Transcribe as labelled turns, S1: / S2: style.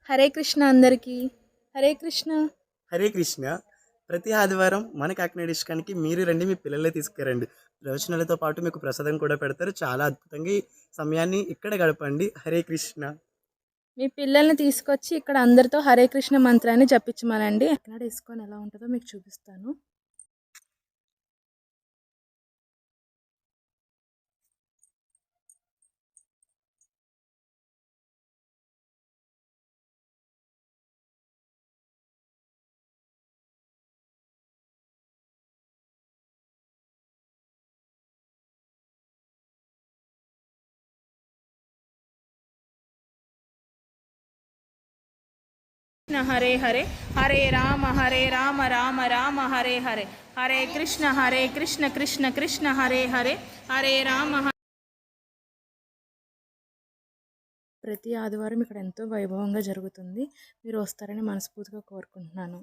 S1: హరే కృష్ణ అందరికీ. హరే కృష్ణ.
S2: హరే కృష్ణ. ప్రతి ఆదివారం మన కాకినాడ ఇష్కానికి మీరు రండి, మీ పిల్లల్ని తీసుకురండి. ప్రవచనాలతో పాటు మీకు ప్రసాదం కూడా పెడతారు. చాలా అద్భుతంగా ఈ సమయాన్ని ఇక్కడ గడపండి. హరే కృష్ణ.
S1: మీ పిల్లల్ని తీసుకొచ్చి ఇక్కడ అందరితో హరే కృష్ణ మంత్రాన్ని జపించమనండి. కాకినాడ ఇస్కాన్ ఎలా ఉంటుందో మీకు చూపిస్తాను. హరే హరే హరే రామ రామ రామ హరే హరే హరే కృష్ణ కృష్ణ కృష్ణ హరే హరే హరే రామ. ప్రతి ఆదివారం ఇక్కడ ఎంతో వైభవంగా జరుగుతుంది. మీరు వస్తారని మనస్ఫూర్తిగా కోరుకుంటున్నాను.